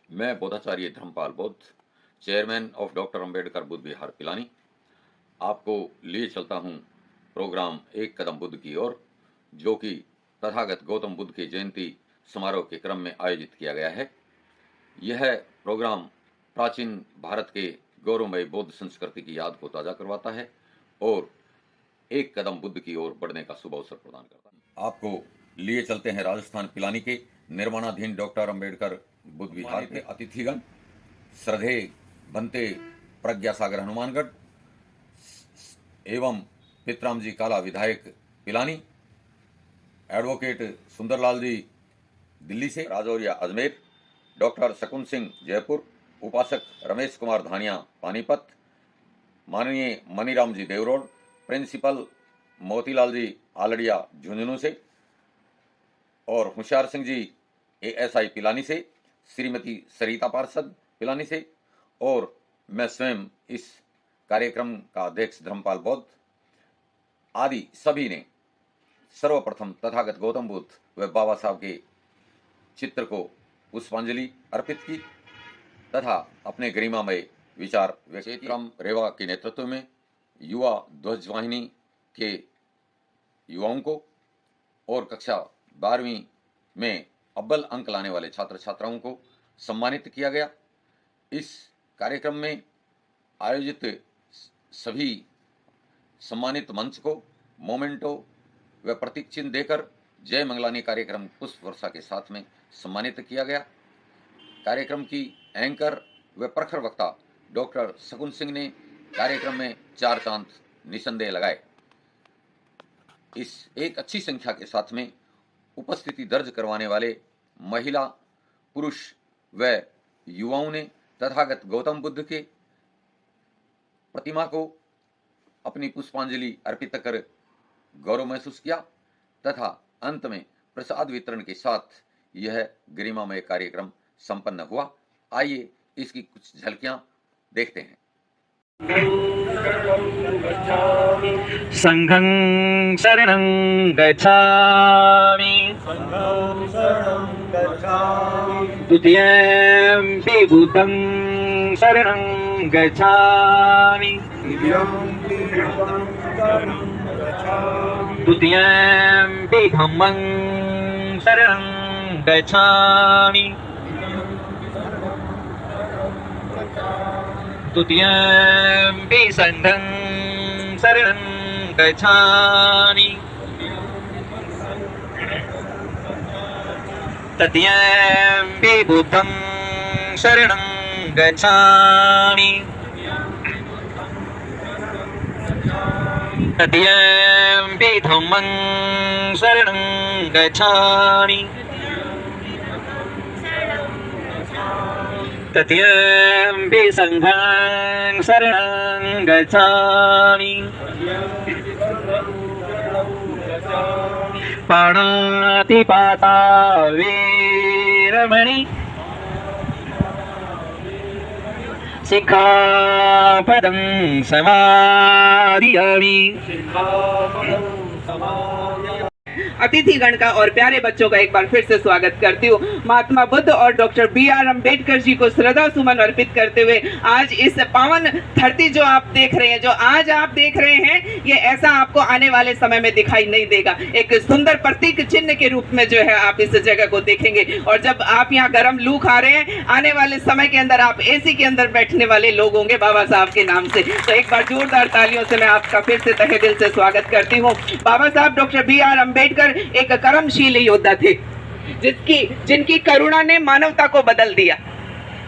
मैं Bodhacharya Dharmpal Buddha, chairman of doctor Ambedkar Buddha Vihar Pilani, आपको लिए चलता हूँ प्रोग्राम एक कदम बुद्ध की ओर, जो कि तथागत गौतम बुद्ध की जयंती समारोह के क्रम में आयोजित किया गया है। यह प्रोग्राम प्राचीन भारत के गौरवमय बौद्ध संस्कृति की याद को ताज़ा करवाता है और एक कदम बुद्ध की ओर बढ़ने का शुभ अवसर प्रदान करता है। आपको लिए चलते हैं राजस्थान पिलानी के निर्माणाधीन डॉक्टर अंबेडकर बुद्ध विहार के अतिथिगण, श्रद्धेय बनते प्रज्ञा सागर हनुमानगढ़ एवं पितराम जी काला विधायक पिलानी, एडवोकेट सुंदरलाल जी दिल्ली से, राजौरिया अजमेर, डॉक्टर शकुन सिंह जयपुर, उपासक रमेश कुमार धानिया पानीपत, माननीय मनीराम जी देवरोड, प्रिंसिपल मोतीलाल जी आलड़िया झुंझुनू से और होशियार सिंह जी ASI पिलानी से, श्रीमती सरिता पार्षद पिलानी से और मैं स्वयं इस कार्यक्रम का अध्यक्ष धर्मपाल बौद्ध आदि सभी ने सर्वप्रथम तथागत गौतम बुद्ध व बाबा साहब के चित्र को पुष्पांजलि अर्पित की तथा अपने गरिमामय विचार व्यक्तिक्रम रेवा के नेतृत्व में युवा ध्वजवाहिनी के युवाओं को और कक्षा 12वीं में अव्वल अंक लाने वाले छात्र छात्राओं को सम्मानित किया गया। इस कार्यक्रम में आयोजित सभी सम्मानित मंच को मोमेंटो व प्रतीक चिन्ह देकर जय मंगलानी कार्यक्रम पुष्प वर्षा के साथ में सम्मानित किया गया। कार्यक्रम की एंकर व प्रखर वक्ता डॉक्टर शकुन सिंह ने कार्यक्रम में 4 चांद निसंदेह लगाए। इस एक अच्छी संख्या के साथ में उपस्थिति दर्ज करवाने वाले महिला, पुरुष व युवाओं ने तथागत गौतम बुद्ध के प्रतिमा को अपनी पुष्पांजलि अर्पित कर गौरव महसूस किया तथा अंत में प्रसाद वितरण के साथ यह गरिमामय कार्यक्रम संपन्न हुआ। आइए इसकी कुछ झलकियां देखते हैं। संघं शरणं गच्छामि द्वितीयं बुद्धं शरणं गच्छामि द्वितीयं धम्मं शरणं गच्छामि द्वितीयं संघं शरणं गच्छामि तृतीयं बुद्धं शरणं गच्छामि तृतीयं धम्मं शरणं गच्छामि तृतीयं संघं शरणं गच्छामि पाणातिपाता वीरमणि शिक्षापदं समादयामि। अतिथिगण का और प्यारे बच्चों का एक बार फिर से स्वागत करती हूँ। महात्मा बुद्ध और डॉक्टर BR अम्बेडकर जी को श्रद्धा सुमन अर्पित करते हुए आज इस पावन धरती जो आप देख रहे हैं, जो आज आप देख रहे हैं, ये ऐसा आपको आने वाले समय में दिखाई नहीं देगा। एक सुंदर प्रतीक चिन्ह के रूप में जो है आप इस जगह को देखेंगे और जब आप यहाँ गर्म लू खा रहे हैं, आने वाले समय के अंदर आप AC के अंदर बैठने वाले लोग होंगे बाबा साहब के नाम से। तो एक बार जोरदार तालियों से मैं आपका फिर से तहे दिल से स्वागत करती हूँ। बाबा साहब डॉक्टर BR अम्बेडकर एक कर्मशील योद्धा थे, जिनकी करुणा ने मानवता को बदल दिया,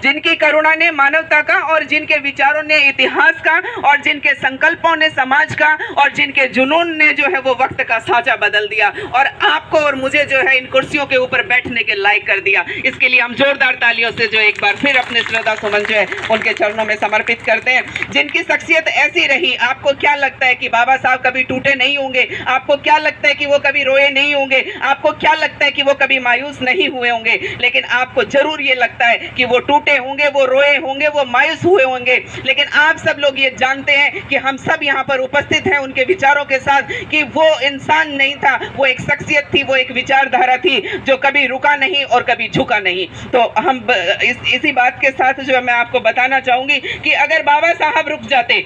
जिनकी करुणा ने मानवता का और जिनके विचारों ने इतिहास का और जिनके संकल्पों ने समाज का और जिनके जुनून ने जो है वो वक्त का साँचा बदल दिया और आपको और मुझे जो है इन कुर्सियों के ऊपर बैठने के लायक कर दिया। इसके लिए हम जोरदार तालियों से जो एक बार फिर अपने श्रद्धा सुमन जो है उनके चरणों में समर्पित करते हैं। जिनकी शख्सियत ऐसी रही, आपको क्या लगता है कि बाबा साहब कभी टूटे नहीं होंगे? आपको क्या लगता है कि वो कभी रोए नहीं होंगे? आपको क्या लगता है कि वो कभी मायूस नहीं हुए होंगे? लेकिन आपको जरूर ये लगता है कि वो टूटे टूटे होंगे, वो रोए होंगे, वो मायूस हुए होंगे, लेकिन आप सब लोग ये जानते हैं कि हम सब यहाँ पर उपस्थित हैं उनके विचारों के साथ कि वो इंसान नहीं था, वो एक शख्सियत थी, वो एक विचारधारा थी जो कभी रुका नहीं और कभी झुका नहीं। तो हम इसी बात के साथ जो मैं आपको बताना चाहूंगी कि अगर बाबा साहब रुक जाते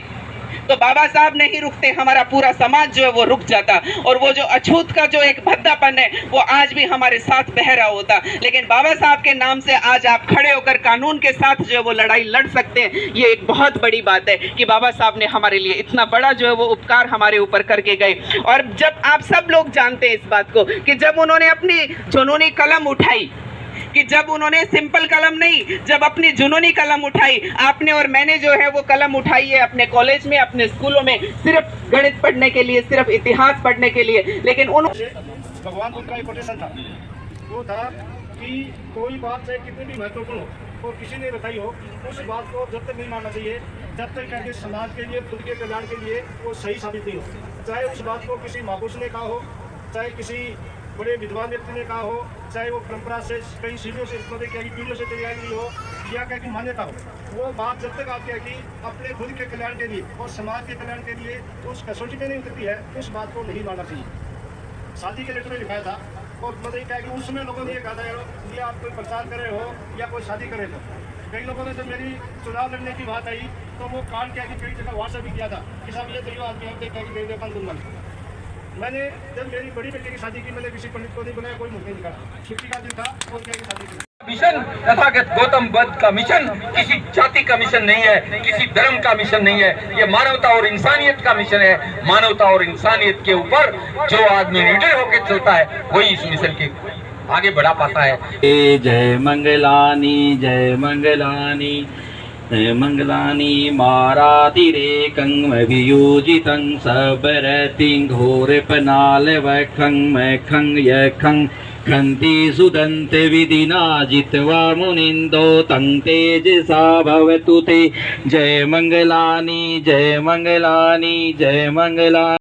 तो बाबा साहब नहीं रुकते, हमारा पूरा समाज जो है वो रुक जाता, और वो जो अछूत का जो एक भद्दापन है वो आज भी हमारे साथ बह रहा होता। लेकिन बाबा साहब के नाम से आज आप खड़े होकर कानून के साथ जो है वो लड़ाई लड़ सकते हैं, ये एक बहुत बड़ी बात है कि बाबा साहब ने हमारे लिए इतना बड़ा जो है वो उपकार हमारे ऊपर करके गए। और जब आप सब लोग जानते हैं इस बात को कि जब उन्होंने अपनी जुनूनी कलम उठाई, कि जब उन्होंने सिंपल कलम नहीं, जब अपनी जुनूनी कलम उठाई, आपने और मैंने जो है वो कलम उठाई है अपने कॉलेज में, अपने स्कूलों में, सिर्फ गणित पढ़ने के लिए, सिर्फ इतिहास पढ़ने के लिए, लेकिन भगवान बुद्ध का एक कोटेशन था, वो था कि कोई बात चाहे कितनी भी महत्वपूर्ण हो और किसी ने बताई हो, उस बात को जब तक नहीं मानना चाहिए जब तक कि समाज के लिए, खुद के कल्याण के लिए वो सही साबित नहीं हो। चाहे उस बात को किसी महापुरुष ने कहा हो, चाहे किसी बड़े विद्वान व्यक्ति ने कहा हो, चाहे वो परंपरा से कई पीढ़ियों से पीढ़ियों से चली आई हुई हो, या क्या की मान्यता हो, वो बात जब तक आपकी कि अपने खुद के कल्याण के लिए और समाज के कल्याण के लिए उस कसौटी में नहीं उतरती है, उस बात को नहीं मानना चाहिए। शादी के लेटर में लिखाया था, और मतलब क्या कि उस समय लोगों ने ये कहा था ये आप कोई प्रचार कर रहे हो या कोई शादी कर रहे हो। कई लोगों ने जब मेरी चुनाव लड़ने की बात आई तो वो कांड क्या कि कई जगह व्हाट्सएप भी किया था कि साहब ये तैयो आदमी होते क्या कि दुल्हन। मैंने जब मेरी बड़ी बेटी की शादी की, मैंने किसी पंडित को नहीं बनाया, कोई मुझे नहीं निकाला, छुट्टी का दिन था और क्या की शादी की। मिशन तथागत गौतम बुद्ध का मिशन किसी जाति का मिशन नहीं है, किसी धर्म का मिशन नहीं है, ये मानवता और इंसानियत का मिशन है। मानवता और इंसानियत के ऊपर जो आदमी निडर होकर चलता है वही इस मिशन के आगे बढ़ा पाता है। जय मंगलानी, जय मंगलानी, जय मंगलानी मारातिरेकं मभियोजितं सबरतिं घोरपनाल वखं मखं यखं खन्ति सुदन्ते विधिना जित्वा मुनिन्दो तं तेजसा भवतु ते। जय मंगलानी, जय मंगलानी, जय मंगला।